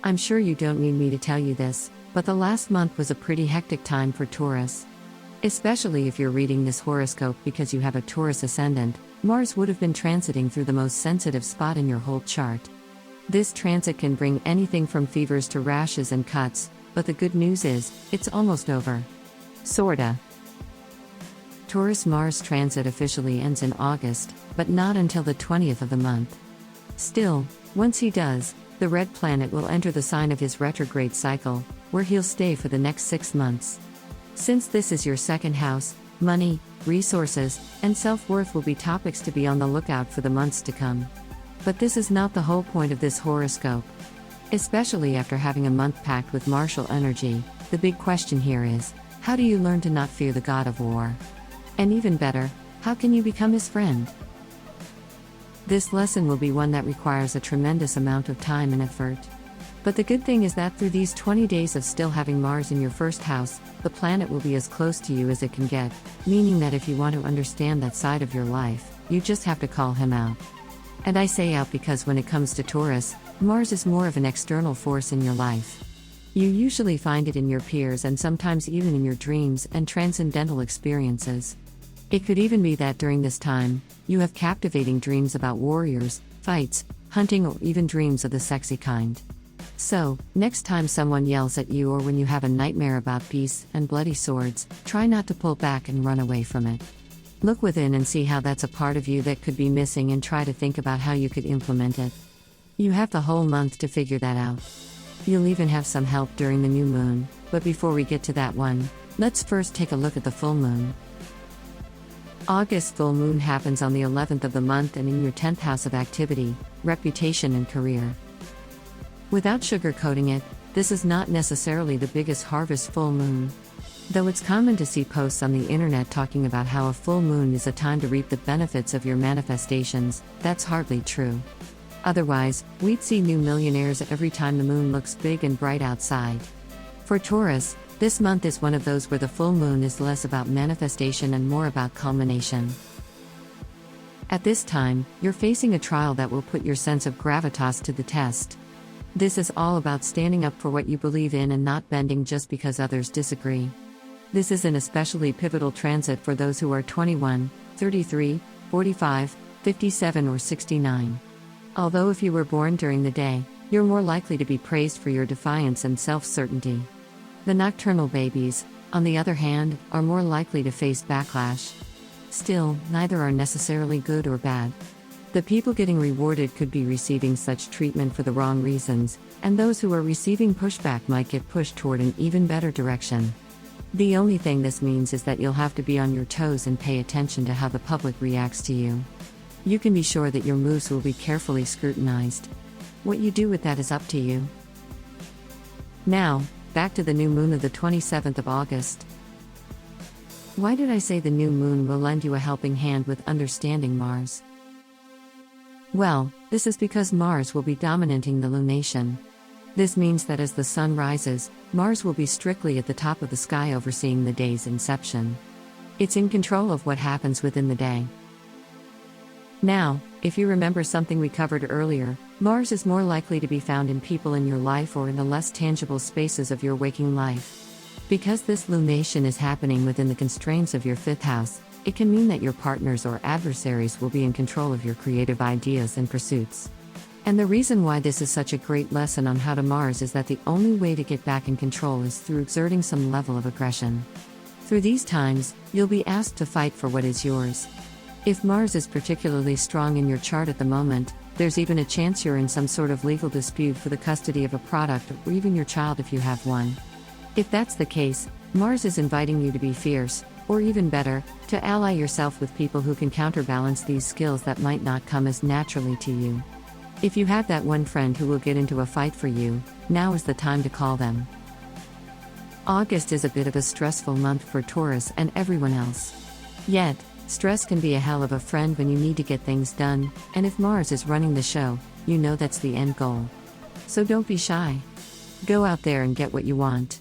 I'm sure you don't need me to tell you this, but the last month was a pretty hectic time for Taurus. Especially if you're reading this horoscope because you have a Taurus ascendant, Mars would have been transiting through the most sensitive spot in your whole chart. This transit can bring anything from fevers to rashes and cuts, but the good news is, it's almost over. Sorta. Taurus Mars transit officially ends in August, but not until the 20th of the month. Still, once he does, the red planet will enter the sign of his retrograde cycle, where he'll stay for the next 6 months. Since this is your second house, money, resources, and self-worth will be topics to be on the lookout for the months to come. But this is not the whole point of this horoscope. Especially after having a month packed with martial energy, the big question here is, how do you learn to not fear the god of war? And even better, how can you become his friend? This lesson will be one that requires a tremendous amount of time and effort. But the good thing is that through these 20 days of still having Mars in your first house, the planet will be as close to you as it can get, meaning that if you want to understand that side of your life, you just have to call him out. And I say out because when it comes to Taurus, Mars is more of an external force in your life. You usually find it in your peers and sometimes even in your dreams and transcendental experiences. It could even be that during this time, you have captivating dreams about warriors, fights, hunting, or even dreams of the sexy kind. So, next time someone yells at you or when you have a nightmare about peace and bloody swords, try not to pull back and run away from it. Look within and see how that's a part of you that could be missing and try to think about how you could implement it. You have the whole month to figure that out. You'll even have some help during the new moon, but before we get to that one, let's first take a look at the full moon. August full moon happens on the 11th of the month and in your 10th house of activity, reputation and career. Without sugarcoating it, this is not necessarily the biggest harvest full moon. Though it's common to see posts on the internet talking about how a full moon is a time to reap the benefits of your manifestations, that's hardly true. Otherwise, we'd see new millionaires every time the moon looks big and bright outside. For Taurus, this month is one of those where the full moon is less about manifestation and more about culmination. At this time, you're facing a trial that will put your sense of gravitas to the test. This is all about standing up for what you believe in and not bending just because others disagree. This is an especially pivotal transit for those who are 21, 33, 45, 57 or 69. Although if you were born during the day, you're more likely to be praised for your defiance and self-certainty. The nocturnal babies, on the other hand, are more likely to face backlash. Still, neither are necessarily good or bad. The people getting rewarded could be receiving such treatment for the wrong reasons, and those who are receiving pushback might get pushed toward an even better direction. The only thing this means is that you'll have to be on your toes and pay attention to how the public reacts to you. You can be sure that your moves will be carefully scrutinized. What you do with that is up to you. Now, back to the new moon of the 27th of August. Why did I say the new moon will lend you a helping hand with understanding Mars? Well, this is because Mars will be dominating the lunation. This means that as the sun rises, Mars will be strictly at the top of the sky overseeing the day's inception. It's in control of what happens within the day. Now, if you remember something we covered earlier, Mars is more likely to be found in people in your life or in the less tangible spaces of your waking life. Because this lunation is happening within the constraints of your 5th house, it can mean that your partners or adversaries will be in control of your creative ideas and pursuits. And the reason why this is such a great lesson on how to Mars is that the only way to get back in control is through exerting some level of aggression. Through these times, you'll be asked to fight for what is yours. If Mars is particularly strong in your chart at the moment, there's even a chance you're in some sort of legal dispute for the custody of a product or even your child if you have one. If that's the case, Mars is inviting you to be fierce, or even better, to ally yourself with people who can counterbalance these skills that might not come as naturally to you. If you have that one friend who will get into a fight for you, now is the time to call them. August is a bit of a stressful month for Taurus and everyone else. Yet, stress can be a hell of a friend when you need to get things done, and if Mars is running the show, you know that's the end goal. So don't be shy. Go out there and get what you want.